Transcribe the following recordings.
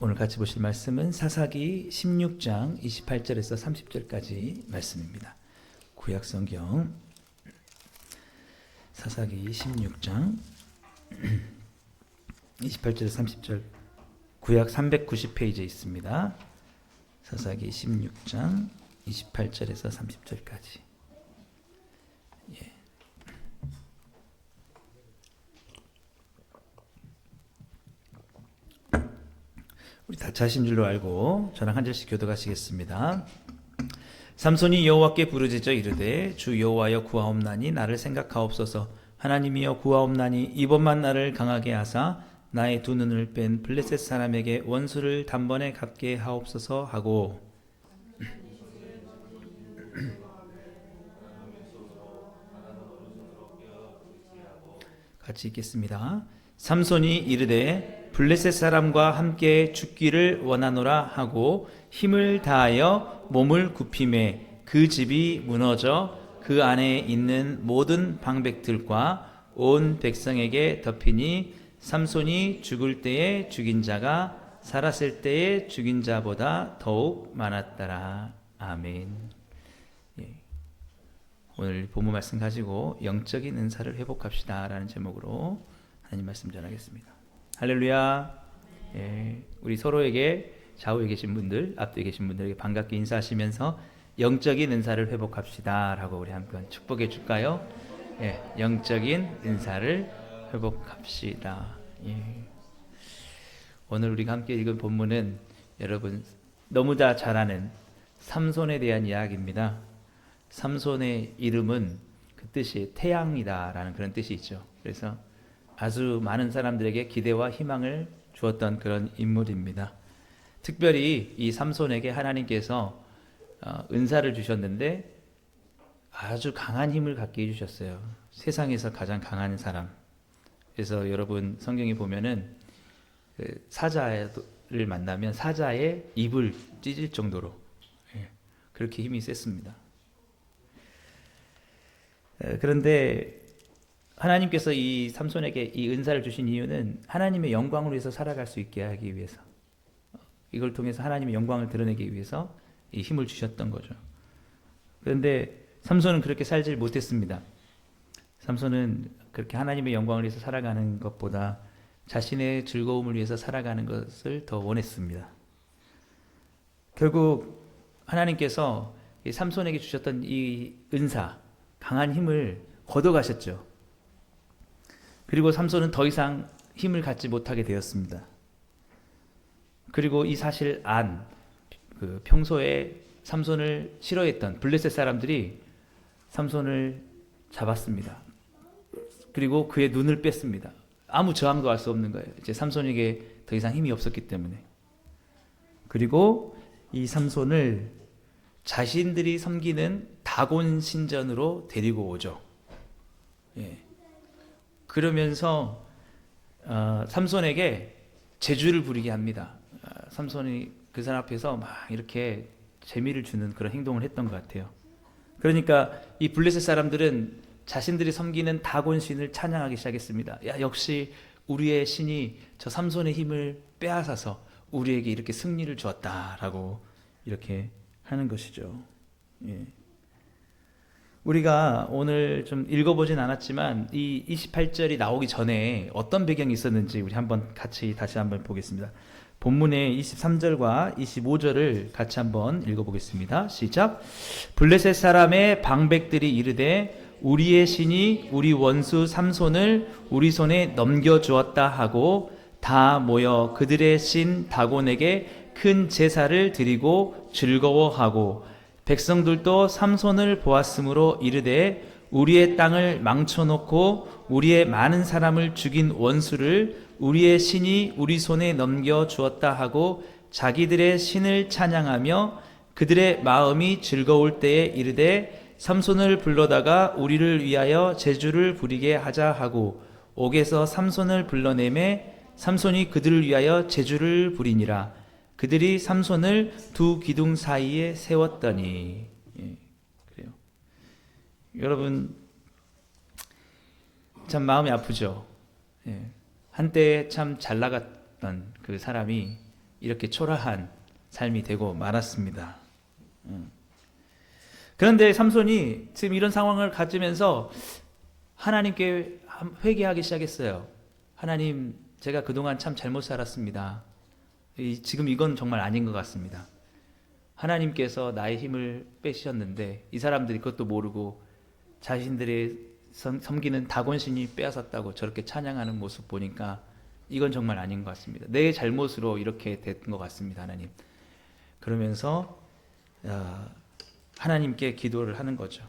오늘 같이 보실 말씀은 사사기 16장 28절에서 30절까지 말씀입니다. 구약 성경 사사기 16장 28절에서 30절 구약 390페이지에 있습니다. 사사기 16장 28절에서 30절까지. 우리 다 자신 줄로 알고 저랑 한 절씩 교독하시겠습니다. 삼손이 여호와께 부르짖어 이르되 주 여호와여 구하옵나니 나를 생각하옵소서. 하나님이여 구하옵나니 이번만 나를 강하게 하사 나의 두 눈을 뺀 블레셋 사람에게 원수를 단번에 갚게 하옵소서 하고 같이 읽겠습니다. 삼손이 이르되 블레셋 사람과 함께 죽기를 원하노라 하고 힘을 다하여 몸을 굽히매 그 집이 무너져 그 안에 있는 모든 방백들과 온 백성에게 덮이니 삼손이 죽을 때에 죽인 자가 살았을 때에 죽인 자보다 더욱 많았더라. 아멘. 오늘 본문 말씀 가지고 영적인 은사를 회복합시다 라는 제목으로 하나님 말씀 전하겠습니다. 할렐루야. 우리 서로에게 좌우에 계신 분들, 앞뒤에 계신 분들에게 반갑게 인사하시면서 영적인 은사를 회복합시다 라고 우리 한번 축복해 줄까요? 영적인 은사를 회복합시다. 오늘 우리가 함께 읽은 본문은 여러분 너무 다 잘 아는 삼손에 대한 이야기입니다. 삼손의 이름은 그 뜻이 태양이다 라는 그런 뜻이 있죠. 그래서 아주 많은 사람들에게 기대와 희망을 주었던 그런 인물입니다. 특별히 이 삼손에게 하나님께서 은사를 주셨는데 아주 강한 힘을 갖게 해주셨어요. 세상에서 가장 강한 사람. 그래서 여러분 성경에 보면은 그 사자를 만나면 사자의 입을 찢을 정도로 그렇게 힘이 셌습니다. 그런데 하나님께서 이 삼손에게 이 은사를 주신 이유는 하나님의 영광을 위해서 살아갈 수 있게 하기 위해서, 이걸 통해서 하나님의 영광을 드러내기 위해서 이 힘을 주셨던 거죠. 그런데 삼손은 그렇게 살지 못했습니다. 삼손은 그렇게 하나님의 영광을 위해서 살아가는 것보다 자신의 즐거움을 위해서 살아가는 것을 더 원했습니다. 결국 하나님께서 이 삼손에게 주셨던 이 은사, 강한 힘을 걷어가셨죠. 그리고 삼손은 더 이상 힘을 갖지 못하게 되었습니다. 그리고 이 사실 그 평소에 삼손을 싫어했던 블레셋 사람들이 삼손을 잡았습니다. 그리고 그의 눈을 뺐습니다. 아무 저항도 할 수 없는 거예요. 이제 삼손에게 더 이상 힘이 없었기 때문에. 그리고 이 삼손을 자신들이 섬기는 다곤 신전으로 데리고 오죠. 그러면서 삼손에게 제주를 부리게 합니다. 삼손이 그 사람 앞에서 막 이렇게 재미를 주는 그런 행동을 했던 것 같아요. 그러니까 이 블레셋 사람들은 자신들이 섬기는 다곤 신을 찬양하기 시작했습니다. 야, 역시 우리의 신이 저 삼손의 힘을 빼앗아서 우리에게 이렇게 승리를 주었다라고 이렇게 하는 것이죠. 우리가 오늘 좀 읽어보진 않았지만 이 28절이 나오기 전에 어떤 배경이 있었는지 우리 한번 같이 다시 한번 보겠습니다. 본문의 23절과 25절을 같이 한번 읽어보겠습니다. 시작. 블레셋 사람의 방백들이 이르되 우리의 신이 우리 원수 삼손을 우리 손에 넘겨주었다 하고 다 모여 그들의 신 다곤에게 큰 제사를 드리고 즐거워하고 백성들도 삼손을 보았으므로 이르되 우리의 땅을 망쳐놓고 우리의 많은 사람을 죽인 원수를 우리의 신이 우리 손에 넘겨주었다 하고 자기들의 신을 찬양하며 그들의 마음이 즐거울 때에 이르되 삼손을 불러다가 우리를 위하여 제주를 부리게 하자 하고 옥에서 삼손을 불러내매 삼손이 그들을 위하여 제주를 부리니라. 그들이 삼손을 두 기둥 사이에 세웠더니. 그래요. 여러분 참 마음이 아프죠. 한때 참 잘 나갔던 그 사람이 이렇게 초라한 삶이 되고 말았습니다. 그런데 삼손이 지금 이런 상황을 가지면서 하나님께 회개하기 시작했어요. 하나님, 제가 그동안 참 잘못 살았습니다. 지금 이건 정말 아닌 것 같습니다. 하나님께서 나의 힘을 빼시셨는데 이 사람들이 그것도 모르고 자신들의 섬기는 다곤신이 빼앗았다고 저렇게 찬양하는 모습 보니까 이건 정말 아닌 것 같습니다. 내 잘못으로 이렇게 된 것 같습니다, 하나님. 그러면서 하나님께 기도를 하는 거죠.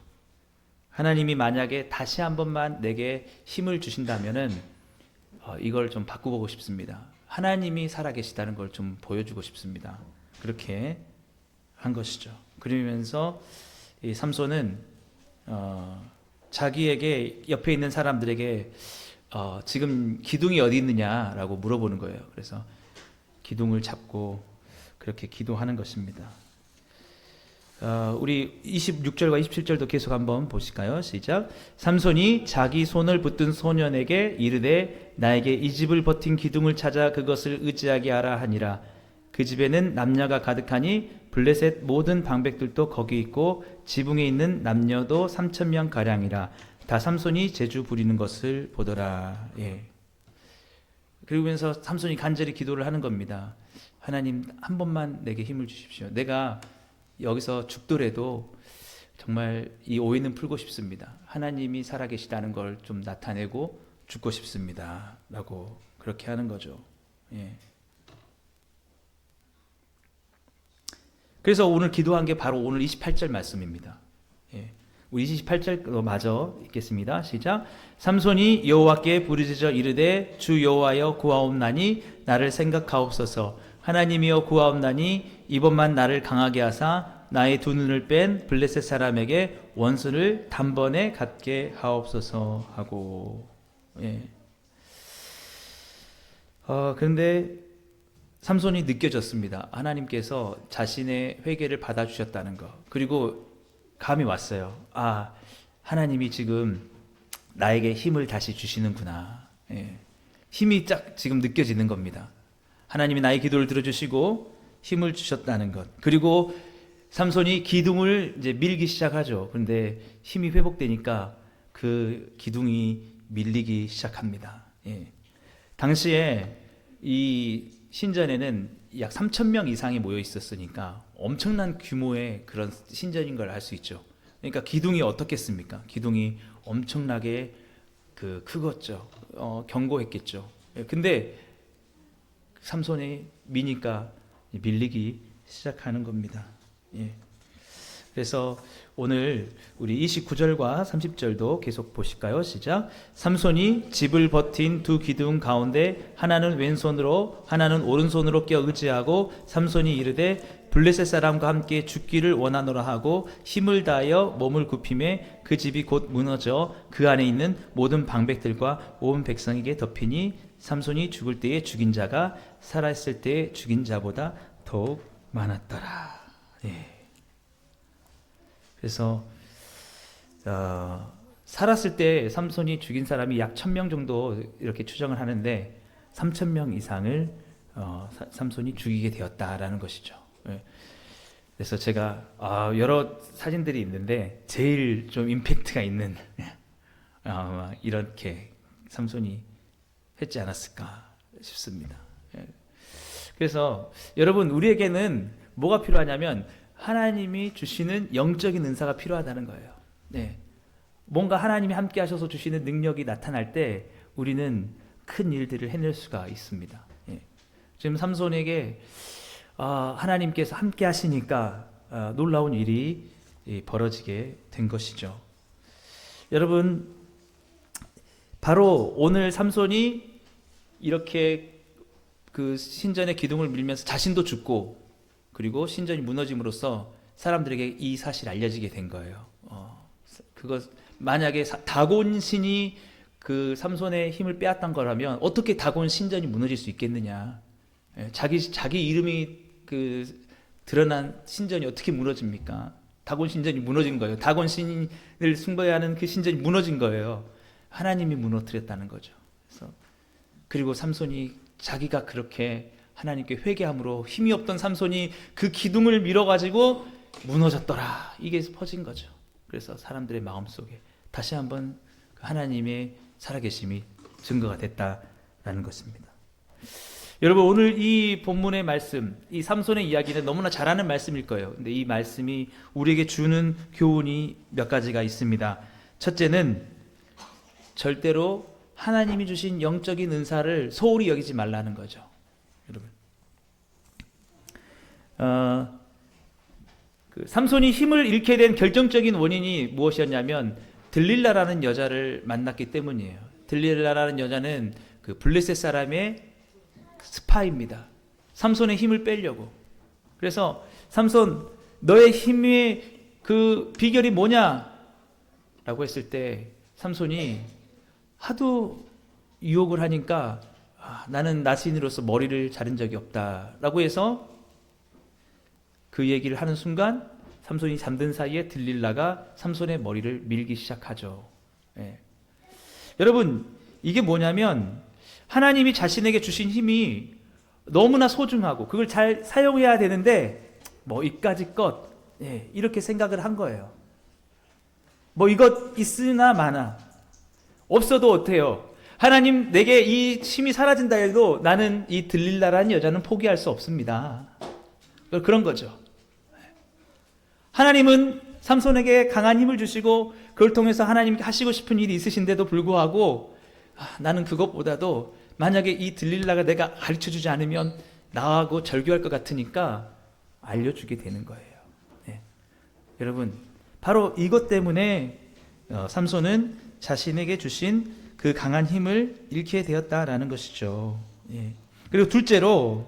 하나님이 만약에 다시 한 번만 내게 힘을 주신다면은 이걸 좀 바꾸고 싶습니다. 하나님이 살아계시다는 걸 좀 보여주고 싶습니다. 그렇게 한 것이죠. 그러면서 이 삼손은 자기에게 옆에 있는 사람들에게 지금 기둥이 어디 있느냐라고 물어보는 거예요. 그래서 기둥을 잡고 그렇게 기도하는 것입니다. 우리 26절과 27절도 계속 한번 보실까요? 시작. 삼손이 자기 손을 붙든 소년에게 이르되 나에게 이 집을 버틴 기둥을 찾아 그것을 의지하게 하라 하니라. 그 집에는 남녀가 가득하니 블레셋 모든 방백들도 거기 있고 지붕에 있는 남녀도 3,000명 가량이라. 다 삼손이 재주 부리는 것을 보더라. 예. 그러면서 삼손이 간절히 기도를 하는 겁니다. 하나님, 한 번만 내게 힘을 주십시오. 내가 여기서 죽더라도 정말 이 오해는 풀고 싶습니다. 하나님이 살아계시다는 걸 좀 나타내고 죽고 싶습니다. 라고 그렇게 하는 거죠. 예. 그래서 오늘 기도한 게 바로 오늘 28절 말씀입니다. 예. 우리 28절 마저 읽겠습니다. 시작. 삼손이 여호와께 부르짖어 이르되 주 여호와여 구하옵나니 나를 생각하옵소서. 하나님이여 구하옵나니 이번만 나를 강하게 하사 나의 두 눈을 뺀 블레셋 사람에게 원수를 단번에 갚게 하옵소서 하고. 예. 그런데 삼손이 느껴졌습니다. 하나님께서 자신의 회개를 받아주셨다는 것. 그리고 감이 왔어요. 하나님이 지금 나에게 힘을 다시 주시는구나. 예. 힘이 딱 지금 느껴지는 겁니다. 하나님이 나의 기도를 들어주시고 힘을 주셨다는 것. 그리고 삼손이 기둥을 이제 밀기 시작하죠. 그런데 힘이 회복되니까 그 기둥이 밀리기 시작합니다. 예. 당시에 이 신전에는 약 3,000명 이상이 모여 있었으니까 엄청난 규모의 그런 신전인 걸 알 수 있죠. 그러니까 기둥이 어떻겠습니까? 기둥이 엄청나게 크겠죠. 견고했겠죠. 근데 삼손이 미니까 밀리기 시작하는 겁니다. 예. 그래서 오늘 우리 29절과 30절도 계속 보실까요? 시작. 삼손이 집을 버틴 두 기둥 가운데 하나는 왼손으로 하나는 오른손으로 껴 의지하고 삼손이 이르되 블레셋 사람과 함께 죽기를 원하노라 하고 힘을 다하여 몸을 굽힘에 그 집이 곧 무너져 그 안에 있는 모든 방백들과 온 백성에게 덮이니 삼손이 죽을 때에 죽인 자가 살아있을 때에 죽인 자보다 더욱 많았더라. 예. 그래서 살았을 때 삼손이 죽인 사람이 약 1,000명 정도 이렇게 추정을 하는데 3,000명 이상을 삼손이 죽이게 되었다라는 것이죠. 예. 그래서 제가 여러 사진들이 있는데 제일 좀 임팩트가 있는 이렇게 삼손이 했지 않았을까 싶습니다. 예. 그래서 여러분, 우리에게는 뭐가 필요하냐면 하나님이 주시는 영적인 은사가 필요하다는 거예요. 네. 뭔가 하나님이 함께 하셔서 주시는 능력이 나타날 때 우리는 큰 일들을 해낼 수가 있습니다. 예. 지금 삼손에게 하나님께서 함께 하시니까 놀라운 일이 벌어지게 된 것이죠. 여러분, 바로 오늘 삼손이 이렇게 그 신전의 기둥을 밀면서 자신도 죽고 그리고 신전이 무너짐으로써 사람들에게 이 사실이 알려지게 된 거예요. 만약에 다곤 신이 그 삼손의 힘을 빼앗던 거라면 어떻게 다곤 신전이 무너질 수 있겠느냐? 자기 이름이 드러난 신전이 어떻게 무너집니까? 다곤 신전이 무너진 거예요. 다곤 신을 숭배하는 그 신전이 무너진 거예요. 하나님이 무너뜨렸다는 거죠. 그리고 삼손이 자기가 그렇게 하나님께 회개함으로 힘이 없던 삼손이 그 기둥을 밀어가지고 무너졌더라. 이게 퍼진 거죠. 그래서 사람들의 마음속에 다시 한번 하나님의 살아계심이 증거가 됐다라는 것입니다. 여러분, 오늘 이 본문의 말씀, 이 삼손의 이야기는 너무나 잘 아는 말씀일 거예요. 근데 이 말씀이 우리에게 주는 교훈이 몇 가지가 있습니다. 첫째는 절대로 하나님이 주신 영적인 은사를 소홀히 여기지 말라는 거죠. 여러분, 삼손이 힘을 잃게 된 결정적인 원인이 무엇이었냐면 들릴라라는 여자를 만났기 때문이에요. 들릴라라는 여자는 그 블레셋 사람의 스파입니다. 삼손의 힘을 빼려고. 그래서 삼손, 너의 힘의 그 비결이 뭐냐? 라고 했을 때 삼손이 하도 유혹을 하니까 나는 나신으로서 머리를 자른 적이 없다 라고 해서 그 얘기를 하는 순간 삼손이 잠든 사이에 들릴라가 삼손의 머리를 밀기 시작하죠. 예. 여러분, 이게 뭐냐면 하나님이 자신에게 주신 힘이 너무나 소중하고 그걸 잘 사용해야 되는데 뭐 이까짓 것, 예, 이렇게 생각을 한 거예요. 뭐 이것 있으나 마나, 없어도 어때요? 하나님 내게 이 힘이 사라진다 해도 나는 이 들릴라라는 여자는 포기할 수 없습니다. 그런 거죠. 하나님은 삼손에게 강한 힘을 주시고 그걸 통해서 하나님께 하시고 싶은 일이 있으신데도 불구하고 나는 그것보다도 만약에 이 들릴라가 내가 가르쳐주지 않으면 나하고 절교할 것 같으니까 알려주게 되는 거예요. 네. 여러분, 바로 이것 때문에 삼손은 자신에게 주신 그 강한 힘을 잃게 되었다라는 것이죠. 예. 그리고 둘째로,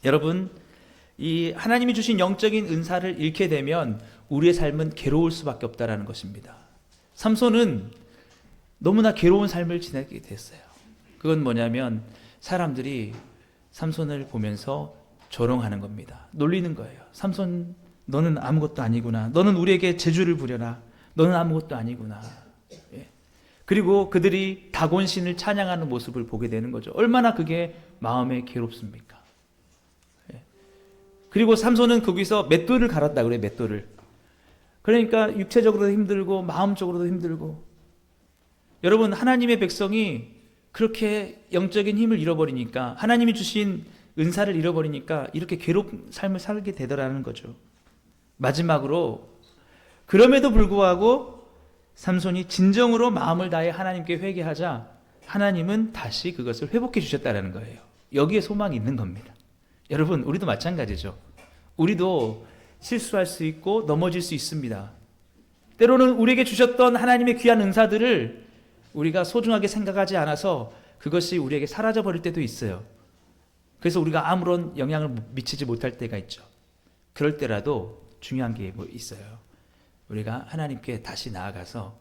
여러분, 이 하나님이 주신 영적인 은사를 잃게 되면 우리의 삶은 괴로울 수밖에 없다라는 것입니다. 삼손은 너무나 괴로운 삶을 지내게 됐어요. 그건 뭐냐면 사람들이 삼손을 보면서 조롱하는 겁니다. 놀리는 거예요. 삼손, 너는 아무것도 아니구나. 너는 우리에게 재주를 부려라. 너는 아무것도 아니구나. 예. 그리고 그들이 다곤신을 찬양하는 모습을 보게 되는 거죠. 얼마나 그게 마음에 괴롭습니까? 예. 그리고 삼손은 거기서 맷돌을 갈았다 그래요. 맷돌을. 그러니까 육체적으로도 힘들고 마음적으로도 힘들고. 여러분, 하나님의 백성이 그렇게 영적인 힘을 잃어버리니까, 하나님이 주신 은사를 잃어버리니까 이렇게 괴로운 삶을 살게 되더라는 거죠. 마지막으로, 그럼에도 불구하고 삼손이 진정으로 마음을 다해 하나님께 회개하자 하나님은 다시 그것을 회복해 주셨다는 거예요. 여기에 소망이 있는 겁니다. 여러분, 우리도 마찬가지죠. 우리도 실수할 수 있고 넘어질 수 있습니다. 때로는 우리에게 주셨던 하나님의 귀한 은사들을 우리가 소중하게 생각하지 않아서 그것이 우리에게 사라져 버릴 때도 있어요. 그래서 우리가 아무런 영향을 미치지 못할 때가 있죠. 그럴 때라도 중요한 게 뭐 있어요. 우리가 하나님께 다시 나아가서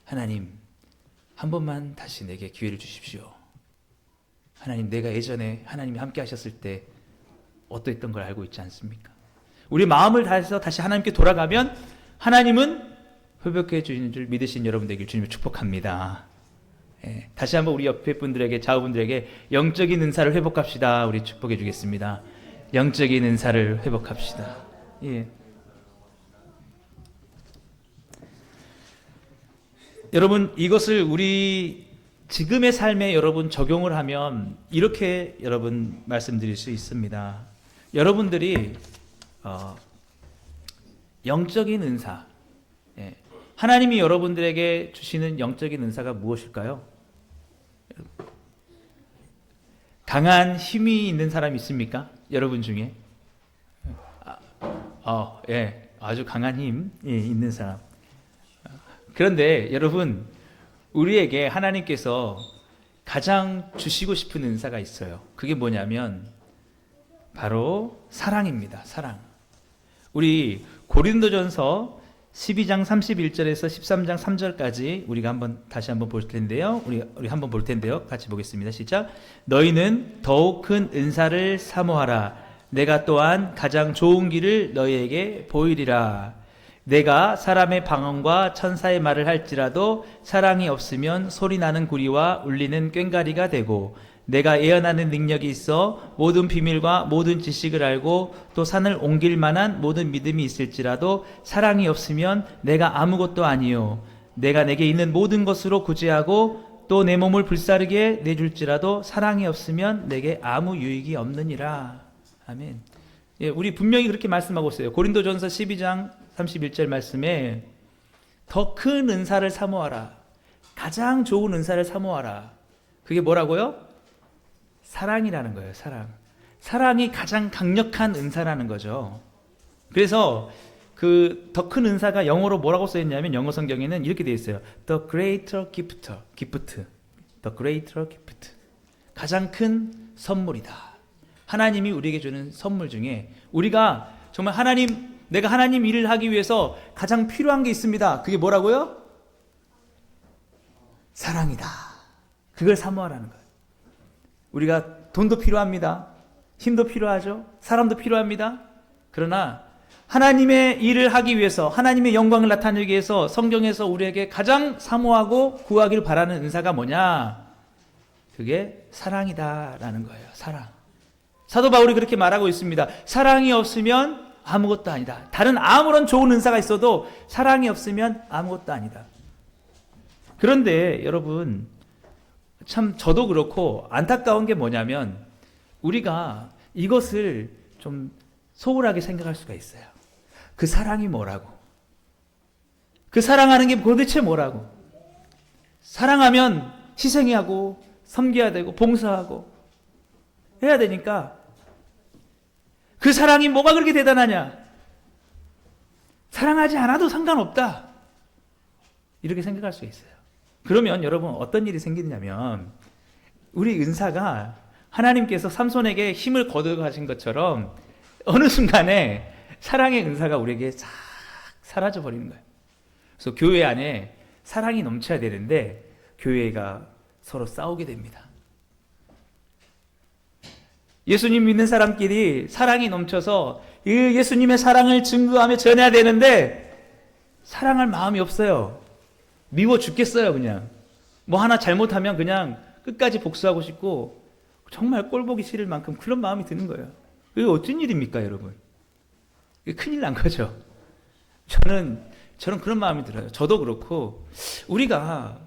하나님, 한 번만 다시 내게 기회를 주십시오. 하나님, 내가 예전에 하나님이 함께 하셨을 때 어떠했던 걸 알고 있지 않습니까? 우리 마음을 다해서 다시 하나님께 돌아가면 하나님은 회복해 주시는 줄 믿으신 여러분 되길 주님을 축복합니다. 예, 다시 한번 우리 옆에 분들에게, 좌우분들에게 영적인 은사를 회복합시다. 우리 축복해 주겠습니다. 영적인 은사를 회복합시다. 예. 여러분, 이것을 우리 지금의 삶에 여러분 적용을 하면 이렇게 여러분 말씀드릴 수 있습니다. 여러분들이 영적인 은사, 예, 하나님이 여러분들에게 주시는 영적인 은사가 무엇일까요? 강한 힘이 있는 사람 있습니까? 여러분 중에? 예, 아주 강한 힘 있는 사람. 그런데 여러분, 우리에게 하나님께서 가장 주시고 싶은 은사가 있어요. 그게 뭐냐면 바로 사랑입니다. 사랑. 우리 고린도전서 12장 31절에서 13장 3절까지 우리가 다시 한번 볼 텐데요. 우리 한번 볼 텐데요. 같이 보겠습니다. 시작. 너희는 더욱 큰 은사를 사모하라. 내가 또한 가장 좋은 길을 너희에게 보이리라. 내가 사람의 방언과 천사의 말을 할지라도 사랑이 없으면 소리나는 구리와 울리는 꽹과리가 되고, 내가 예언하는 능력이 있어 모든 비밀과 모든 지식을 알고 또 산을 옮길 만한 모든 믿음이 있을지라도 사랑이 없으면 내가 아무것도 아니요 내가 내게 있는 모든 것으로 구제하고 또 내 몸을 불사르게 내줄지라도 사랑이 없으면 내게 아무 유익이 없느니라. 아멘. 예, 우리 분명히 그렇게 말씀하고 있어요. 고린도전서 12장 31절 말씀에 더 큰 은사를 사모하라. 가장 좋은 은사를 사모하라. 그게 뭐라고요? 사랑이라는 거예요. 사랑이 가장 강력한 은사라는 거죠. 그래서 그 더 큰 은사가 영어로 뭐라고 써 있냐면 영어 성경에는 이렇게 되어 있어요. The greater gift. The greater gift. 가장 큰 선물이다. 하나님이 우리에게 주는 선물 중에 우리가 정말 내가 하나님 일을 하기 위해서 가장 필요한 게 있습니다. 그게 뭐라고요? 사랑이다. 그걸 사모하라는 거예요. 우리가 돈도 필요합니다. 힘도 필요하죠. 사람도 필요합니다. 그러나 하나님의 일을 하기 위해서 하나님의 영광을 나타내기 위해서 성경에서 우리에게 가장 사모하고 구하길 바라는 은사가 뭐냐? 그게 사랑이다라는 거예요. 사랑. 사도 바울이 그렇게 말하고 있습니다. 사랑이 없으면 아무것도 아니다. 다른 아무런 좋은 은사가 있어도 사랑이 없으면 아무것도 아니다. 그런데 여러분 참 저도 그렇고 안타까운 게 뭐냐면 우리가 이것을 좀 소홀하게 생각할 수가 있어요. 그 사랑이 뭐라고? 그 사랑하는 게 도대체 뭐라고? 사랑하면 희생해야 하고 섬겨야 되고 봉사하고 해야 되니까 그 사랑이 뭐가 그렇게 대단하냐? 사랑하지 않아도 상관없다. 이렇게 생각할 수 있어요. 그러면 여러분 어떤 일이 생기냐면 우리 은사가 하나님께서 삼손에게 힘을 거두어가신 것처럼 어느 순간에 사랑의 은사가 우리에게 싹 사라져 버리는 거예요. 그래서 교회 안에 사랑이 넘쳐야 되는데 교회가 서로 싸우게 됩니다. 예수님 믿는 사람끼리 사랑이 넘쳐서 예수님의 사랑을 증거하며 전해야 되는데 사랑할 마음이 없어요. 미워 죽겠어요. 그냥 뭐 하나 잘못하면 그냥 끝까지 복수하고 싶고 정말 꼴보기 싫을 만큼 그런 마음이 드는 거예요. 이게 어쩐 일입니까 여러분? 이게 큰일 난 거죠. 저는 그런 마음이 들어요. 저도 그렇고 우리가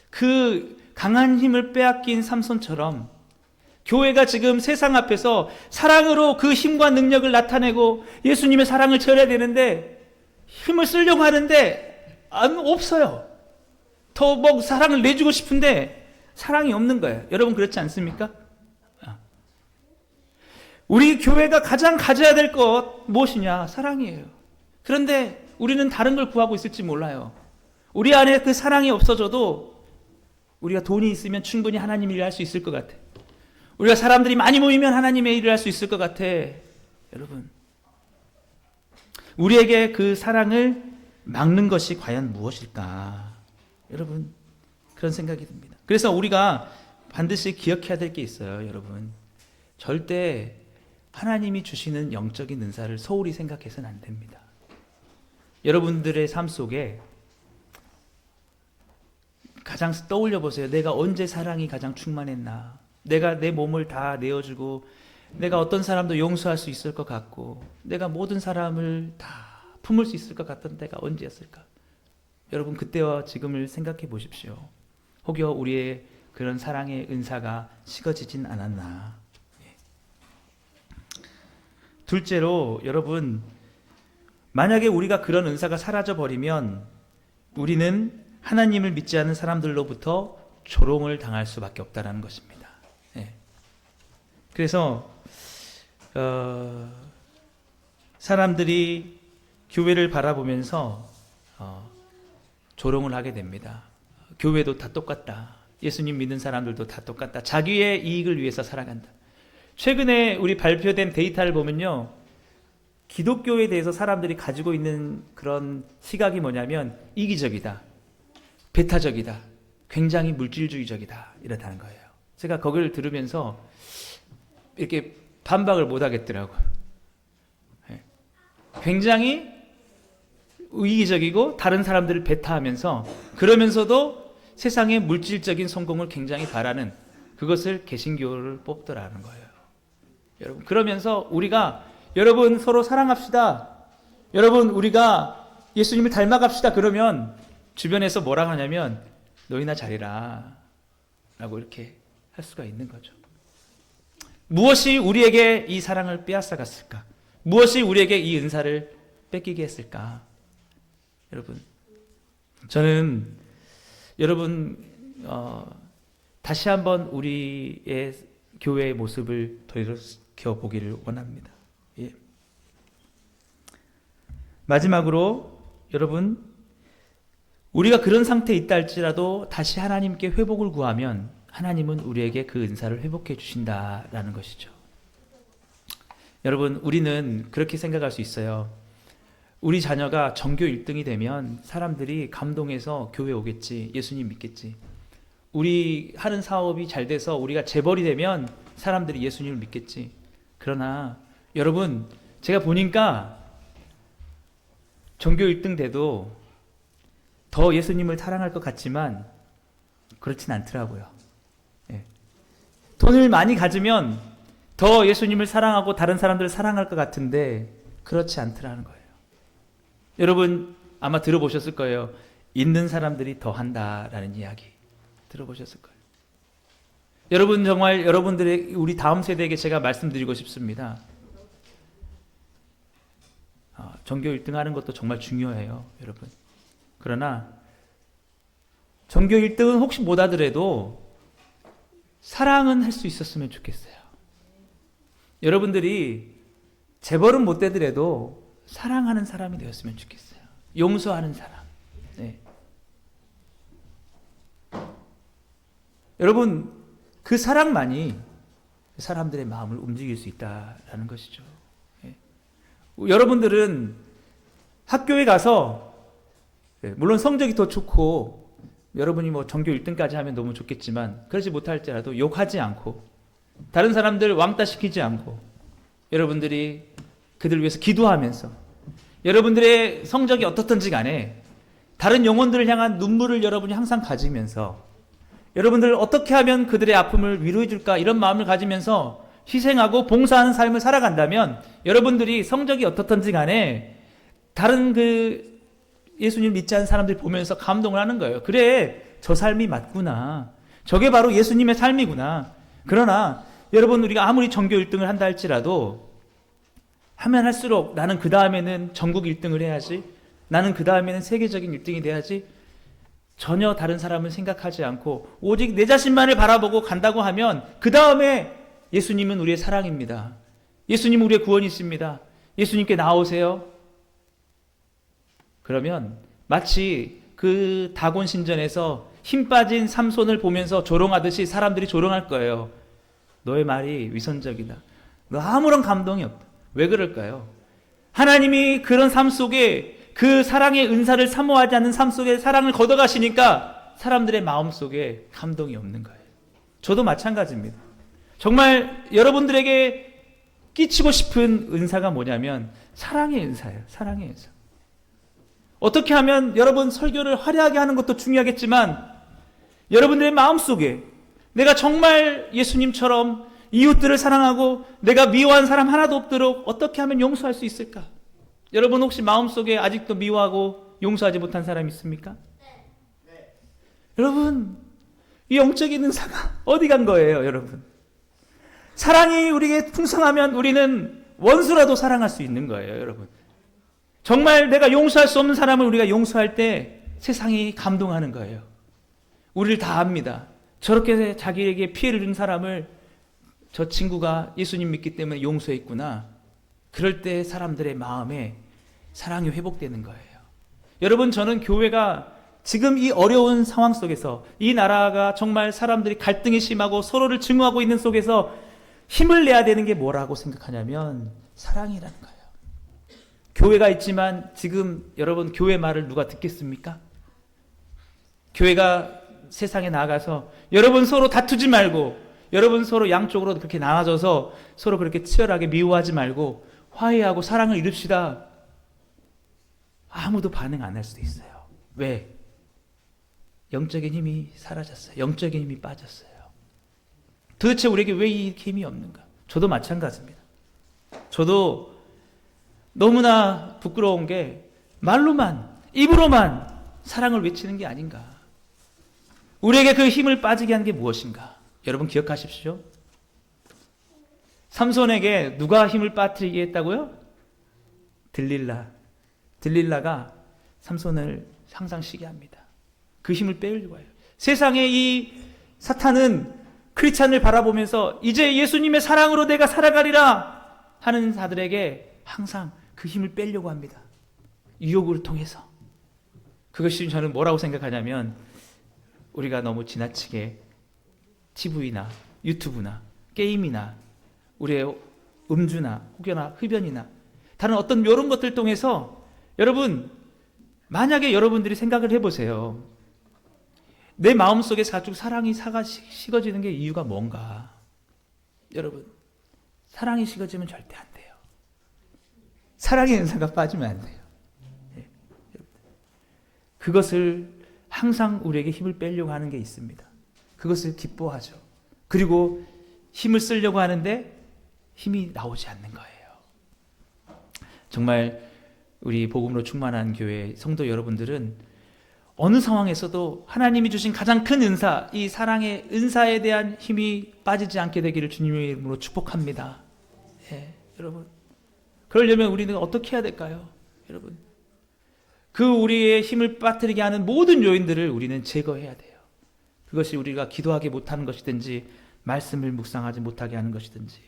그 강한 힘을 빼앗긴 삼손처럼 교회가 지금 세상 앞에서 사랑으로 그 힘과 능력을 나타내고 예수님의 사랑을 전해야 되는데 힘을 쓰려고 하는데 없어요. 더 뭐 사랑을 내주고 싶은데 사랑이 없는 거예요. 여러분 그렇지 않습니까? 우리 교회가 가장 가져야 될 것 무엇이냐? 사랑이에요. 그런데 우리는 다른 걸 구하고 있을지 몰라요. 우리 안에 그 사랑이 없어져도 우리가 돈이 있으면 충분히 하나님 일을 할 수 있을 것 같아. 우리가 사람들이 많이 모이면 하나님의 일을 할 수 있을 것 같아. 여러분, 우리에게 그 사랑을 막는 것이 과연 무엇일까? 여러분, 그런 생각이 듭니다. 그래서 우리가 반드시 기억해야 될 게 있어요. 여러분, 절대 하나님이 주시는 영적인 은사를 소홀히 생각해서는 안 됩니다. 여러분들의 삶 속에 가장 떠올려 보세요. 내가 언제 사랑이 가장 충만했나? 내가 내 몸을 다 내어주고 내가 어떤 사람도 용서할 수 있을 것 같고 내가 모든 사람을 다 품을 수 있을 것 같던 때가 언제였을까? 여러분 그때와 지금을 생각해 보십시오. 혹여 우리의 그런 사랑의 은사가 식어지진 않았나? 둘째로 여러분 만약에 우리가 그런 은사가 사라져 버리면 우리는 하나님을 믿지 않는 사람들로부터 조롱을 당할 수밖에 없다는 것입니다. 그래서 사람들이 교회를 바라보면서 조롱을 하게 됩니다. 교회도 다 똑같다. 예수님 믿는 사람들도 다 똑같다. 자기의 이익을 위해서 살아간다. 최근에 우리 발표된 데이터를 보면요. 기독교에 대해서 사람들이 가지고 있는 그런 시각이 뭐냐면 이기적이다. 배타적이다. 굉장히 물질주의적이다. 이렇다는 거예요. 제가 그걸 들으면서 이렇게 반박을 못 하겠더라고요. 굉장히 이기적이고 다른 사람들을 배타하면서 그러면서도 세상의 물질적인 성공을 굉장히 바라는 그것을 개신교를 뽑더라는 거예요. 여러분, 그러면서 우리가 여러분 서로 사랑합시다. 여러분 우리가 예수님을 닮아갑시다. 그러면 주변에서 뭐라 하냐면 너희나 잘해라 라고 이렇게 할 수가 있는 거죠. 무엇이 우리에게 이 사랑을 빼앗아갔을까? 무엇이 우리에게 이 은사를 뺏기게 했을까? 여러분, 저는 여러분 다시 한번 우리의 교회의 모습을 돌이켜보기를 원합니다. 예. 마지막으로 여러분, 우리가 그런 상태에 있다 할지라도 다시 하나님께 회복을 구하면 하나님은 우리에게 그 은사를 회복해 주신다라는 것이죠. 여러분, 우리는 그렇게 생각할 수 있어요. 우리 자녀가 전교 1등이 되면 사람들이 감동해서 교회 오겠지, 예수님 믿겠지. 우리 하는 사업이 잘 돼서 우리가 재벌이 되면 사람들이 예수님을 믿겠지. 그러나 여러분, 제가 보니까 전교 1등 돼도 더 예수님을 사랑할 것 같지만 그렇진 않더라고요. 예. 돈을 많이 가지면 더 예수님을 사랑하고 다른 사람들을 사랑할 것 같은데 그렇지 않더라는 거예요. 여러분 아마 들어보셨을 거예요. 있는 사람들이 더 한다라는 이야기 들어보셨을 거예요. 여러분, 정말 여러분들의 우리 다음 세대에게 제가 말씀드리고 싶습니다. 전교 1등 하는 것도 정말 중요해요, 여러분. 그러나 전교 1등은 혹시 못 하더라도 사랑은 할 수 있었으면 좋겠어요. 여러분들이 재벌은 못 되더라도 사랑하는 사람이 되었으면 좋겠어요. 용서하는 사람. 네. 여러분, 그 사랑만이 사람들의 마음을 움직일 수 있다라는 것이죠. 네. 여러분들은 학교에 가서 물론 성적이 더 좋고 여러분이 뭐 전교 1등까지 하면 너무 좋겠지만 그러지 못할지라도 욕하지 않고 다른 사람들 왕따 시키지 않고 여러분들이 그들 위해서 기도하면서 여러분들의 성적이 어떻든지 간에 다른 영혼들을 향한 눈물을 여러분이 항상 가지면서 여러분들 어떻게 하면 그들의 아픔을 위로해 줄까 이런 마음을 가지면서 희생하고 봉사하는 삶을 살아간다면 여러분들이 성적이 어떻든지 간에 다른 그 예수님 믿지 않는 사람들이 보면서 감동을 하는 거예요. 그래, 저 삶이 맞구나. 저게 바로 예수님의 삶이구나. 그러나 여러분, 우리가 아무리 전교 1등을 한다 할지라도 하면 할수록 나는 그 다음에는 전국 1등을 해야지, 나는 그 다음에는 세계적인 1등이 돼야지, 전혀 다른 사람을 생각하지 않고 오직 내 자신만을 바라보고 간다고 하면 그 다음에 예수님은 우리의 사랑입니다. 예수님은 우리의 구원이 있습니다. 예수님께 나오세요. 그러면 마치 그 다곤 신전에서 힘 빠진 삼손을 보면서 조롱하듯이 사람들이 조롱할 거예요. 너의 말이 위선적이다. 너 아무런 감동이 없다. 왜 그럴까요? 하나님이 그런 삶 속에 그 사랑의 은사를 사모하지 않는 삶 속에 사랑을 걷어가시니까 사람들의 마음 속에 감동이 없는 거예요. 저도 마찬가지입니다. 정말 여러분들에게 끼치고 싶은 은사가 뭐냐면 사랑의 은사예요. 사랑의 은사. 어떻게 하면 여러분 설교를 화려하게 하는 것도 중요하겠지만 여러분들의 마음속에 내가 정말 예수님처럼 이웃들을 사랑하고 내가 미워한 사람 하나도 없도록 어떻게 하면 용서할 수 있을까? 여러분 혹시 마음속에 아직도 미워하고 용서하지 못한 사람 있습니까? 네. 여러분, 이 영적인 은사가 어디 간 거예요, 여러분? 사랑이 우리에게 풍성하면 우리는 원수라도 사랑할 수 있는 거예요, 여러분. 정말 내가 용서할 수 없는 사람을 우리가 용서할 때 세상이 감동하는 거예요. 우리를 다 압니다. 저렇게 자기에게 피해를 준 사람을 저 친구가 예수님 믿기 때문에 용서했구나. 그럴 때 사람들의 마음에 사랑이 회복되는 거예요. 여러분, 저는 교회가 지금 이 어려운 상황 속에서 이 나라가 정말 사람들이 갈등이 심하고 서로를 증오하고 있는 속에서 힘을 내야 되는 게 뭐라고 생각하냐면 사랑이라는 거예요. 교회가 있지만 지금 여러분 교회 말을 누가 듣겠습니까? 교회가 세상에 나가서 여러분 서로 다투지 말고 여러분 서로 양쪽으로 그렇게 나눠져서 서로 그렇게 치열하게 미워하지 말고 화해하고 사랑을 이룹시다. 아무도 반응 안 할 수도 있어요. 왜? 영적인 힘이 사라졌어요. 영적인 힘이 빠졌어요. 도대체 우리에게 왜 이 힘이 없는가? 저도 마찬가지입니다. 저도 너무나 부끄러운 게 말로만, 입으로만 사랑을 외치는 게 아닌가. 우리에게 그 힘을 빠지게 한 게 무엇인가? 여러분 기억하십시오. 삼손에게 누가 힘을 빠뜨리게 했다고요? 들릴라가 삼손을 항상 쉬게 합니다. 그 힘을 빼려고 해요. 세상에 이 사탄은 크리스찬을 바라보면서 이제 예수님의 사랑으로 내가 살아가리라 하는 자들에게 항상 그 힘을 빼려고 합니다. 유혹을 통해서. 그것이 저는 뭐라고 생각하냐면 우리가 너무 지나치게 TV나 유튜브나 게임이나 우리의 음주나 혹여나 흡연이나 다른 어떤 이런 것들 통해서 여러분 만약에 여러분들이 생각을 해보세요. 내 마음속에 가지고 사랑이 식어지는 게 이유가 뭔가? 여러분 사랑이 식어지면 절대 안 돼요. 사랑의 은사가 빠지면 안 돼요. 그것을 항상 우리에게 힘을 빼려고 하는 게 있습니다. 그것을 기뻐하죠. 그리고 힘을 쓰려고 하는데 힘이 나오지 않는 거예요. 정말 우리 복음으로 충만한 교회 성도 여러분들은 어느 상황에서도 하나님이 주신 가장 큰 은사, 이 사랑의 은사에 대한 힘이 빠지지 않게 되기를 주님의 이름으로 축복합니다. 여러분 그러려면 우리는 어떻게 해야 될까요? 여러분 그 우리의 힘을 빠뜨리게 하는 모든 요인들을 우리는 제거해야 돼요. 그것이 우리가 기도하지 못하는 것이든지 말씀을 묵상하지 못하게 하는 것이든지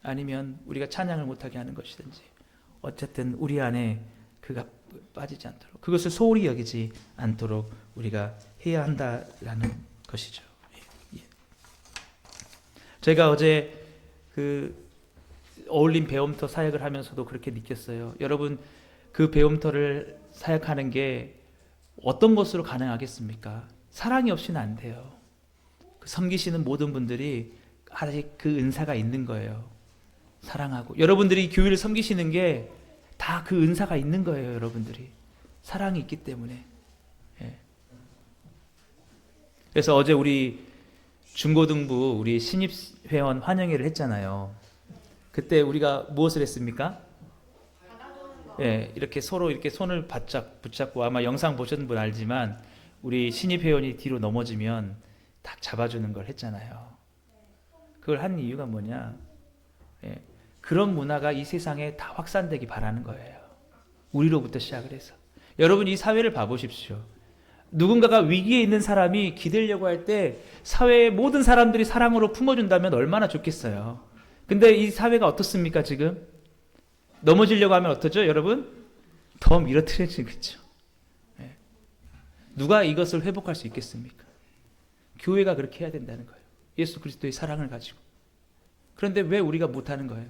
아니면 우리가 찬양을 못하게 하는 것이든지 어쨌든 우리 안에 그가 빠지지 않도록 그것을 소홀히 여기지 않도록 우리가 해야 한다라는 것이죠. 제가 어제 그 어울림 배움터 사역을 하면서도 그렇게 느꼈어요. 여러분 그 배움터를 사역하는 게 어떤 것으로 가능하겠습니까? 사랑이 없이는 안 돼요. 그 섬기시는 모든 분들이 아직 그 은사가 있는 거예요. 사랑하고 여러분들이 교회를 섬기시는 게 다 그 은사가 있는 거예요. 여러분들이 사랑이 있기 때문에. 그래서 어제 우리 중고등부 우리 신입 회원 환영회를 했잖아요. 그때 우리가 무엇을 했습니까? 이렇게 서로 이렇게 손을 바짝 붙잡고 아마 영상 보셨는 분 알지만 우리 신입 회원이 뒤로 넘어지면 딱 잡아주는 걸 했잖아요. 그걸 한 이유가 뭐냐? 그런 문화가 이 세상에 다 확산되기 바라는 거예요. 우리로부터 시작을 해서. 여러분 이 사회를 봐보십시오. 누군가가 위기에 있는 사람이 기대려고 할 때 사회의 모든 사람들이 사랑으로 품어준다면 얼마나 좋겠어요. 근데 이 사회가 어떻습니까 지금? 넘어지려고 하면 어떠죠 여러분? 더 밀어뜨려지고 있죠. 누가 이것을 회복할 수 있겠습니까? 교회가 그렇게 해야 된다는 거예요. 예수 그리스도의 사랑을 가지고. 그런데 왜 우리가 못하는 거예요?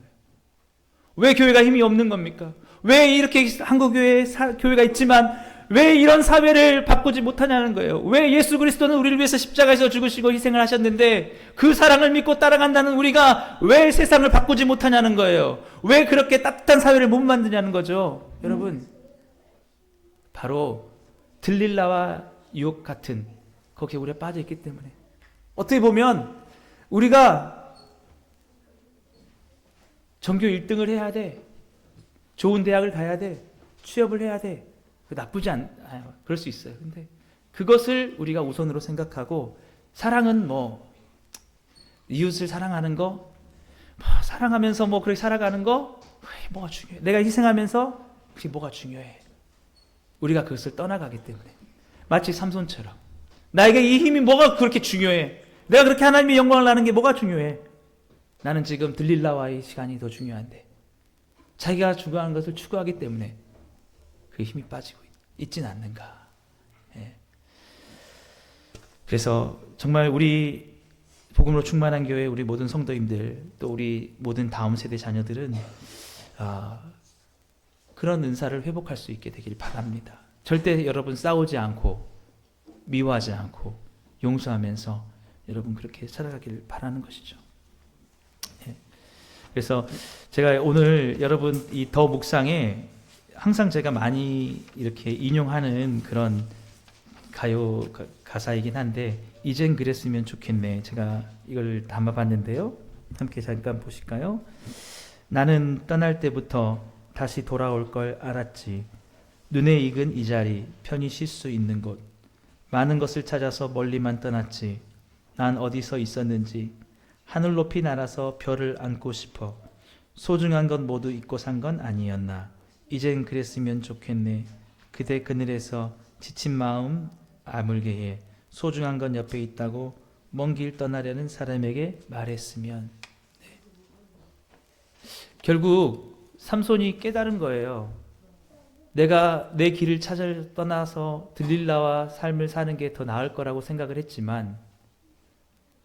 왜 교회가 힘이 없는 겁니까? 왜 이렇게 한국교회에 교회가 있지만 왜 이런 사회를 바꾸지 못하냐는 거예요. 왜 예수 그리스도는 우리를 위해서 십자가에서 죽으시고 희생을 하셨는데 그 사랑을 믿고 따라간다는 우리가 왜 세상을 바꾸지 못하냐는 거예요. 왜 그렇게 따뜻한 사회를 못 만드냐는 거죠. 여러분 바로 들릴라와 유혹 같은 거기에 우리가 빠져 있기 때문에 어떻게 보면 우리가 전교 1등을 해야 돼. 좋은 대학을 가야 돼. 취업을 해야 돼. 나쁘지 않아요. 그럴 수 있어요. 근데 그것을 우리가 우선으로 생각하고 사랑은 뭐 이웃을 사랑하는 거 사랑하면서 뭐 그렇게 살아가는 거 뭐가 중요해. 내가 희생하면서 그게 뭐가 중요해. 우리가 그것을 떠나가기 때문에 마치 삼손처럼 나에게 이 힘이 뭐가 그렇게 중요해. 내가 그렇게 하나님의 영광을 나는 게 뭐가 중요해. 나는 지금 들릴라와의 시간이 더 중요한데 자기가 추구하는 것을 추구하기 때문에 그 힘이 빠지고 있진 않는가. 그래서 정말 우리 복음으로 충만한 교회 우리 모든 성도님들 또 우리 모든 다음 세대 자녀들은 그런 은사를 회복할 수 있게 되길 바랍니다. 절대 여러분 싸우지 않고 미워하지 않고 용서하면서 여러분 그렇게 살아가길 바라는 것이죠. 그래서 제가 오늘 여러분 이 더 묵상에 항상 제가 많이 이렇게 인용하는 그런 가요 가사이긴 한데 이젠 그랬으면 좋겠네. 제가 이걸 담아봤는데요. 함께 잠깐 보실까요? 나는 떠날 때부터 다시 돌아올 걸 알았지. 눈에 익은 이 자리, 편히 쉴 수 있는 곳. 많은 것을 찾아서 멀리만 떠났지. 난 어디서 있었는지 하늘 높이 날아서 별을 안고 싶어. 소중한 건 모두 잊고 산 건 아니었나. 이젠 그랬으면 좋겠네. 그대 그늘에서 지친 마음 아물게 해. 소중한 건 옆에 있다고 먼 길 떠나려는 사람에게 말했으면. 네. 결국 삼손이 깨달은 거예요. 내가 내 길을 찾아 떠나서 들릴라와 삶을 사는 게 더 나을 거라고 생각을 했지만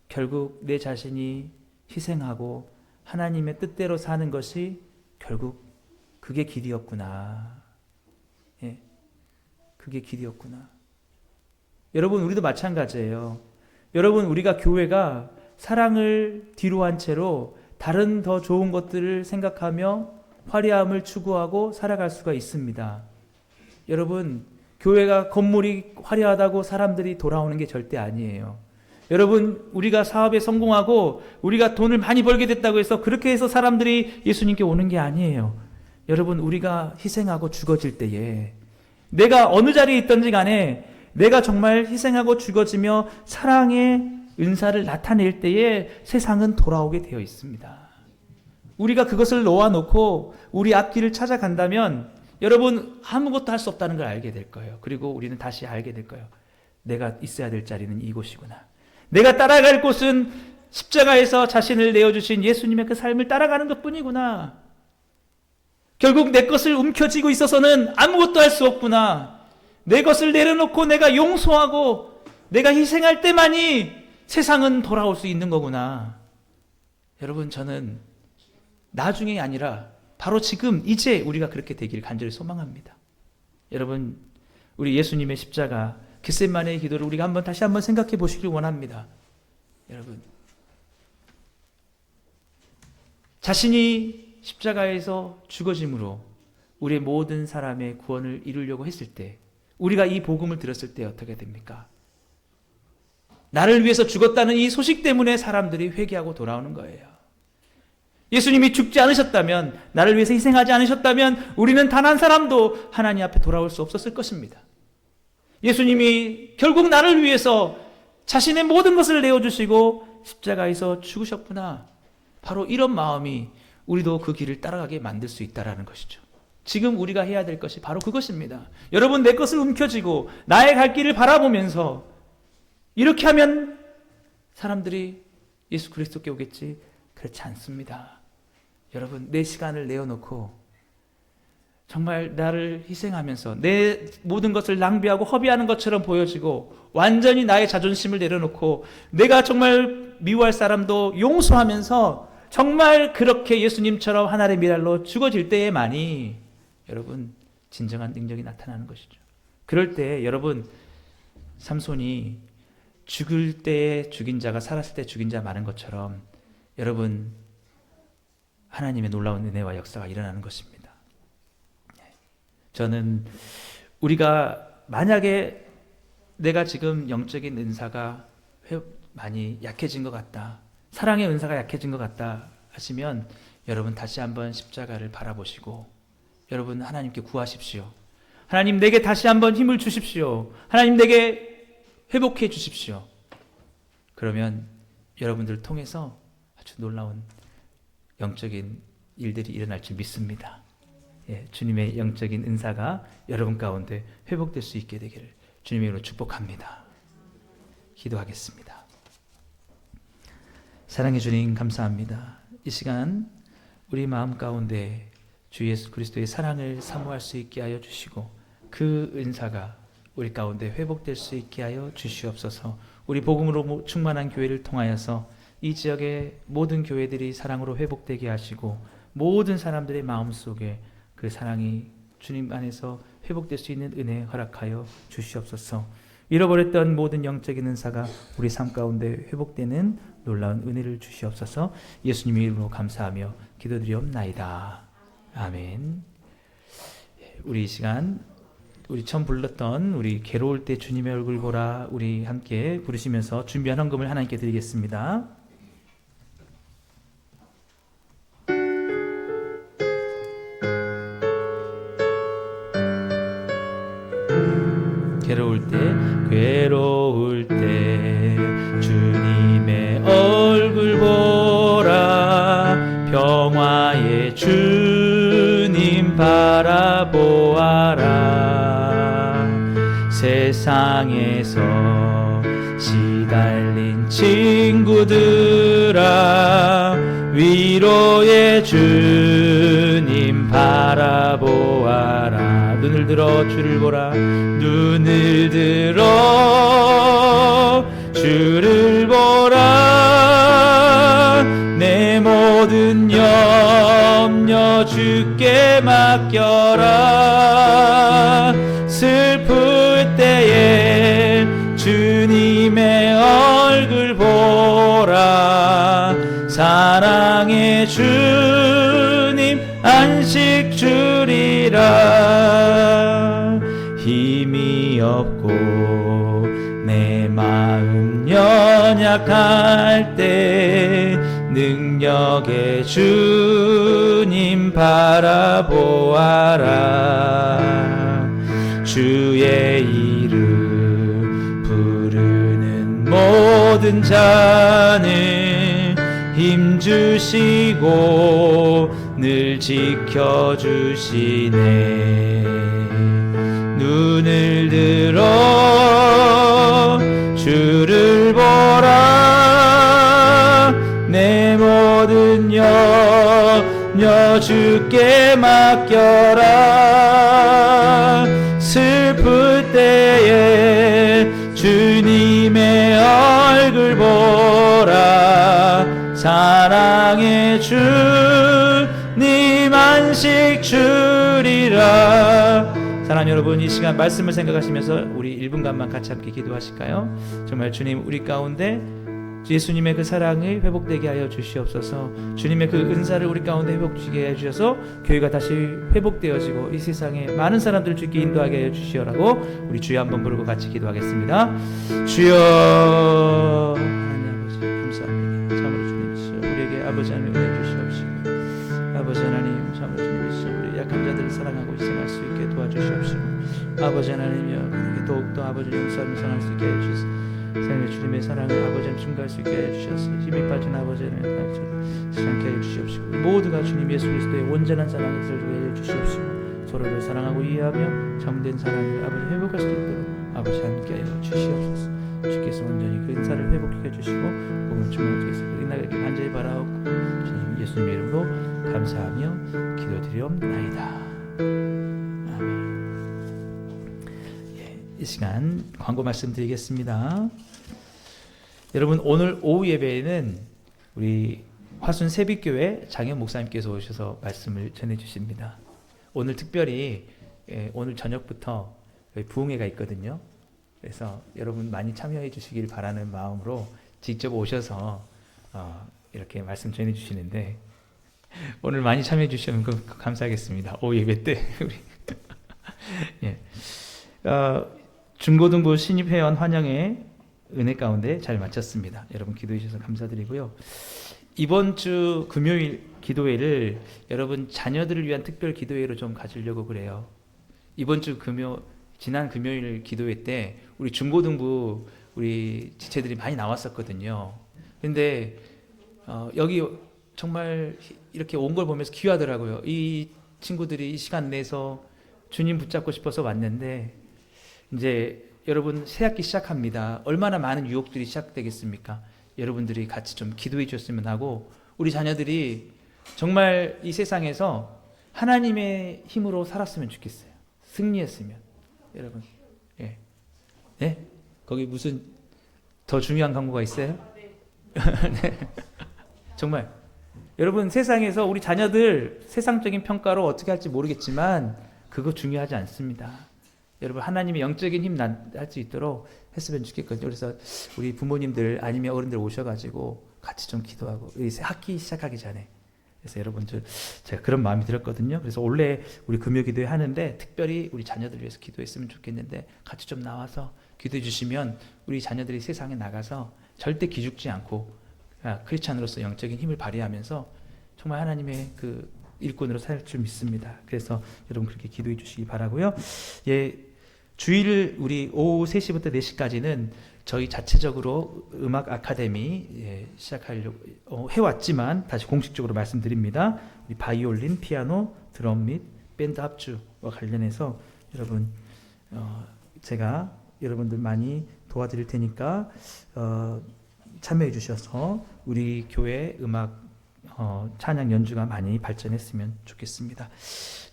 결국 내 자신이 희생하고 하나님의 뜻대로 사는 것이 결국 그게 길이었구나. 예, 그게 길이었구나. 여러분, 우리도 마찬가지예요. 여러분, 우리가 교회가 사랑을 뒤로 한 채로 다른 더 좋은 것들을 생각하며 화려함을 추구하고 살아갈 수가 있습니다. 여러분, 교회가 건물이 화려하다고 사람들이 돌아오는 게 절대 아니에요. 여러분, 우리가 사업에 성공하고 우리가 돈을 많이 벌게 됐다고 해서 그렇게 해서 사람들이 예수님께 오는 게 아니에요. 여러분, 우리가 희생하고 죽어질 때에 내가 어느 자리에 있든지 간에 내가 정말 희생하고 죽어지며 사랑의 은사를 나타낼 때에 세상은 돌아오게 되어 있습니다. 우리가 그것을 놓아놓고 우리 앞길을 찾아간다면 여러분 아무것도 할 수 없다는 걸 알게 될 거예요. 그리고 우리는 다시 알게 될 거예요. 내가 있어야 될 자리는 이곳이구나. 내가 따라갈 곳은 십자가에서 자신을 내어주신 예수님의 그 삶을 따라가는 것뿐이구나. 결국 내 것을 움켜쥐고 있어서는 아무것도 할 수 없구나. 내 것을 내려놓고 내가 용서하고 내가 희생할 때만이 세상은 돌아올 수 있는 거구나. 여러분, 저는 나중에 아니라 바로 지금 이제 우리가 그렇게 되기를 간절히 소망합니다. 여러분, 우리 예수님의 십자가 겟세마네의 기도를 우리가 다시 한번 생각해 보시길 원합니다. 여러분, 자신이 십자가에서 죽어짐으로 우리의 모든 사람의 구원을 이루려고 했을 때 우리가 이 복음을 들었을 때 어떻게 됩니까? 나를 위해서 죽었다는 이 소식 때문에 사람들이 회개하고 돌아오는 거예요. 예수님이 죽지 않으셨다면, 나를 위해서 희생하지 않으셨다면 우리는 단 한 사람도 하나님 앞에 돌아올 수 없었을 것입니다. 예수님이 결국 나를 위해서 자신의 모든 것을 내어주시고 십자가에서 죽으셨구나. 바로 이런 마음이 우리도 그 길을 따라가게 만들 수 있다는 것이죠. 지금 우리가 해야 될 것이 바로 그것입니다. 여러분, 내 것을 움켜쥐고 나의 갈 길을 바라보면서 이렇게 하면 사람들이 예수 그리스도께 오겠지? 그렇지 않습니다. 여러분, 내 시간을 내어놓고 정말 나를 희생하면서 내 모든 것을 낭비하고 허비하는 것처럼 보여지고 완전히 나의 자존심을 내려놓고 내가 정말 미워할 사람도 용서하면서 정말 그렇게 예수님처럼 하나의 미랄로 죽어질 때에만이 여러분 진정한 능력이 나타나는 것이죠. 그럴 때 여러분, 삼손이 죽을 때에 죽인 자가 살았을 때 죽인 자 많은 것처럼 여러분 하나님의 놀라운 은혜와 역사가 일어나는 것입니다. 저는 우리가 만약에 내가 지금 영적인 은사가 많이 약해진 것 같다, 사랑의 은사가 약해진 것 같다 하시면 여러분 다시 한번 십자가를 바라보시고 여러분 하나님께 구하십시오. 하나님, 내게 다시 한번 힘을 주십시오. 하나님, 내게 회복해 주십시오. 그러면 여러분들을 통해서 아주 놀라운 영적인 일들이 일어날 줄 믿습니다. 예, 주님의 영적인 은사가 여러분 가운데 회복될 수 있게 되기를 주님의 이름으로 축복합니다. 기도하겠습니다. 사랑해 주님, 감사합니다. 이 시간 우리 마음 가운데 주 예수 그리스도의 사랑을 사모할 수 있게 하여 주시고 그 은사가 우리 가운데 회복될 수 있게 하여 주시옵소서. 우리 복음으로 충만한 교회를 통하여서 이 지역의 모든 교회들이 사랑으로 회복되게 하시고 모든 사람들의 마음속에 그 사랑이 주님 안에서 회복될 수 있는 은혜 허락하여 주시옵소서. 잃어버렸던 모든 영적인 은사가 우리 삶 가운데 회복되는 놀라운 은혜를 주시옵소서. 예수님의 이름으로 감사하며 기도드리옵나이다. 아멘. 우리 이 시간 우리 처음 불렀던 우리 괴로울 때 주님의 얼굴 보라 우리 함께 부르시면서 준비한 헌금을 하나님께 드리겠습니다. 괴로울 때 주님의 얼굴 보라 평화의 주님 바라보아라 세상에서 시달린 친구들아 위로의 주님 바라보아라 눈을 들어 주를 보라 눈을 들어 주를 보라 내 모든 염려 주께 맡겨라 슬플 때에 주님의 얼굴 보라 사랑의 주님 안식 주리라 힘이 없고 내 마음 연약할 때 능력의 주님 바라보아라 주의 이름 부르는 모든 자는 힘주시고 늘 지켜주시네 눈을 들어 주를 보라 내 모든 염려 주께 맡겨라 슬플 때에 주님의 얼굴 보라 사랑의 주님 안식 주리라 사랑하는 여러분 이 시간 말씀을 생각하시면서 우리 1분간만 같이 함께 기도하실까요? 정말 주님 우리 가운데 예수님의 그 사랑을 회복되게 하여 주시옵소서 주님의 그 은사를 우리 가운데 회복되게 해 주셔서 교회가 다시 회복되어지고 이 세상에 많은 사람들을 주께 인도하게 해 주시오라고 우리 주여 한번 부르고 같이 기도하겠습니다. 주여 하나님 아버지 감사합니다. 참으로 주님이시여 우리에게 아버지 하나님 은혜 주시옵시고 아버지 하나님 참으로 주님이시여 우리 약한 자들을 사랑하고 희생할 수 있게 도와주시옵시고 아버지 하나님이여 더욱더 아버지 용서하며 사랑할 수 있게 해주시옵소서 하나님의 주님의 사랑을 아버지는 증가할 수 있게 해주셔서 힘이 빠진 아버지는 세상케 해주시옵시고 모두가 주님 예수 그리스도의 온전한 사랑을 설득해 해주시옵시고 서로를 사랑하고 이해하며 참된 사랑을 아버지 회복할 수 있도록 아버지 함께 하여 주시옵소서 주께서 온전히 그 은사를 회복해 주시고 복음을 충만하게 해서 끝나게 간절히 바라옵고 주님 예수님의 이름으로 감사하며 기도드리옵나이다. 이 시간 광고 말씀드리겠습니다. 여러분 오늘 오후 예배에는 우리 화순 세빛교회 장현 목사님께서 오셔서 말씀을 전해주십니다. 오늘 특별히 오늘 저녁부터 부흥회가 있거든요. 그래서 여러분 많이 참여해 주시길 바라는 마음으로 직접 오셔서 이렇게 말씀 전해주시는데 오늘 많이 참여해 주시면 감사하겠습니다. 오후 예배 때 우리 예. 중고등부 신입회원 환영회 은혜 가운데 잘 마쳤습니다. 여러분 기도해 주셔서 감사드리고요. 이번 주 금요일 기도회를 여러분 자녀들을 위한 특별 기도회로 좀 가지려고 그래요. 이번 주 지난 금요일 기도회 때 우리 중고등부 우리 지체들이 많이 나왔었거든요. 근데 여기 정말 이렇게 온 걸 보면서 귀하더라고요. 이 친구들이 이 시간 내서 주님 붙잡고 싶어서 왔는데 이제 여러분 새학기 시작합니다. 얼마나 많은 유혹들이 시작되겠습니까? 여러분들이 같이 좀 기도해 주셨으면 하고 우리 자녀들이 정말 이 세상에서 하나님의 힘으로 살았으면 좋겠어요. 승리했으면 여러분 예. 네? 거기 무슨 더 중요한 광고가 있어요? 네. 정말 여러분 세상에서 우리 자녀들 세상적인 평가로 어떻게 할지 모르겠지만 그거 중요하지 않습니다. 여러분 하나님의 영적인 힘 할 수 있도록 했으면 좋겠거든요. 그래서 우리 부모님들 아니면 어른들 오셔가지고 같이 좀 기도하고 우리 학기 시작하기 전에 그래서 여러분들 제가 그런 마음이 들었거든요. 그래서 원래 우리 금요기도회 하는데 특별히 우리 자녀들 위해서 기도했으면 좋겠는데 같이 좀 나와서 기도해 주시면 우리 자녀들이 세상에 나가서 절대 기죽지 않고 크리스찬으로서 영적인 힘을 발휘하면서 정말 하나님의 그 일꾼으로 살 줄 믿습니다. 그래서 여러분 그렇게 기도해 주시기 바라고요. 예, 주일 우리 오후 3시부터 4시까지는 저희 자체적으로 음악 아카데미 시작하려고 해왔지만 다시 공식적으로 말씀드립니다. 우리 바이올린, 피아노, 드럼 및 밴드 합주와 관련해서 여러분 제가 여러분들 많이 도와드릴 테니까 참여해 주셔서 우리 교회 음악 찬양 연주가 많이 발전했으면 좋겠습니다.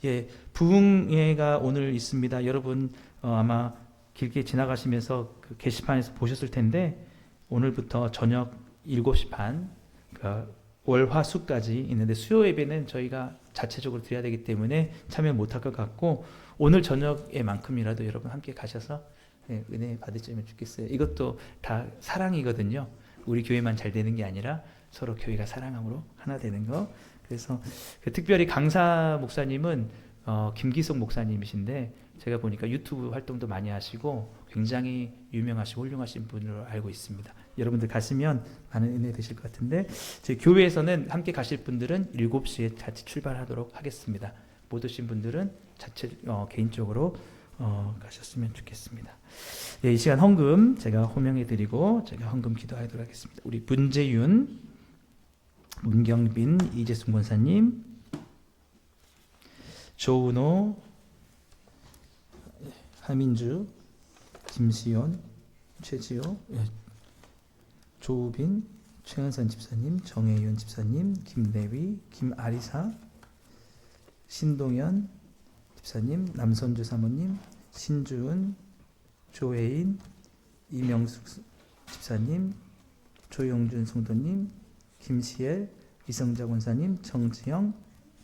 예, 부흥회가 오늘 있습니다. 여러분 아마 길게 지나가시면서 그 게시판에서 보셨을 텐데 오늘부터 저녁 7시 반 그러니까 월화수까지 있는데 수요 예배는 저희가 자체적으로 드려야 되기 때문에 참여 못할 것 같고 오늘 저녁에만큼이라도 여러분 함께 가셔서 은혜 받으시면 좋겠어요. 이것도 다 사랑이거든요. 우리 교회만 잘 되는 게 아니라 서로 교회가 사랑함으로 하나 되는 거. 그래서 특별히 강사 목사님은 김기석 목사님이신데 제가 보니까 유튜브 활동도 많이 하시고 굉장히 유명하시고 훌륭하신 분으로 알고 있습니다. 여러분들 가시면 많은 은혜 되실 것 같은데 저희 교회에서는 함께 가실 분들은 7시에 같이 출발하도록 하겠습니다. 못 오신 분들은 자체 개인적으로 가셨으면 좋겠습니다. 예, 이 시간 헌금 제가 호명해 드리고 제가 헌금 기도하도록 하겠습니다. 우리 문재윤, 문경빈, 이재순 권사님, 조은호, 하민주, 김시온, 최지호, 조우빈, 최은선 집사님, 정혜윤 집사님, 김대위, 김아리사, 신동현 집사님, 남선주 사모님, 신주은, 조혜인, 이명숙 집사님, 조용준 성도님, 김시엘, 이성자 권사님, 정지영,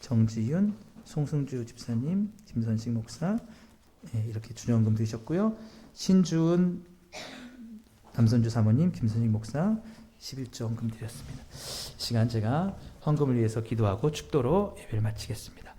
정지윤, 송승주 집사님, 김선식 목사 이렇게 준연금 드셨고요. 신주은, 남선주 사모님, 김선식 목사 11조 헌금 드렸습니다. 시간 제가 헌금을 위해서 기도하고 축도로 예배를 마치겠습니다.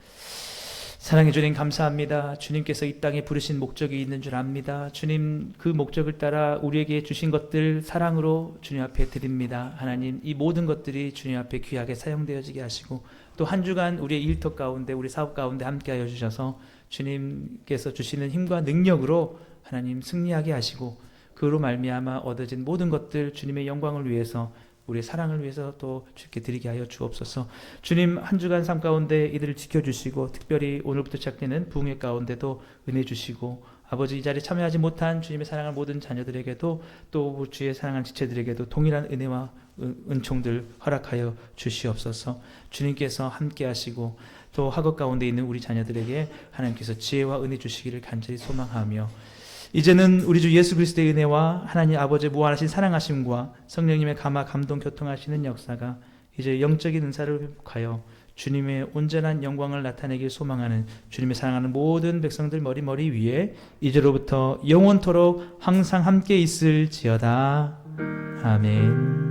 사랑해 주님 감사합니다. 주님께서 이 땅에 부르신 목적이 있는 줄 압니다. 주님 그 목적을 따라 우리에게 주신 것들 사랑으로 주님 앞에 드립니다. 하나님 이 모든 것들이 주님 앞에 귀하게 사용되어지게 하시고 또 한 주간 우리의 일터 가운데 우리 사업 가운데 함께하여 주셔서 주님께서 주시는 힘과 능력으로 하나님 승리하게 하시고 그로 말미암아 얻어진 모든 것들 주님의 영광을 위해서 우리의 사랑을 위해서 또 주께 드리게 하여 주옵소서. 주님 한 주간 삶 가운데 이들을 지켜주시고 특별히 오늘부터 시작되는 부흥회 가운데도 은혜 주시고 아버지 이 자리에 참여하지 못한 주님의 사랑할 모든 자녀들에게도 또 주의 사랑하는 지체들에게도 동일한 은혜와 은총들 허락하여 주시옵소서. 주님께서 함께 하시고 또 학업 가운데 있는 우리 자녀들에게 하나님께서 지혜와 은혜 주시기를 간절히 소망하며 이제는 우리 주 예수 그리스도의 은혜와 하나님 아버지의 무한하신 사랑하심과 성령님의 감화 감동 교통하시는 역사가 이제 영적인 은사를 회복하여 주님의 온전한 영광을 나타내길 소망하는 주님의 사랑하는 모든 백성들 머리 위에 이제로부터 영원토록 항상 함께 있을지어다. 아멘.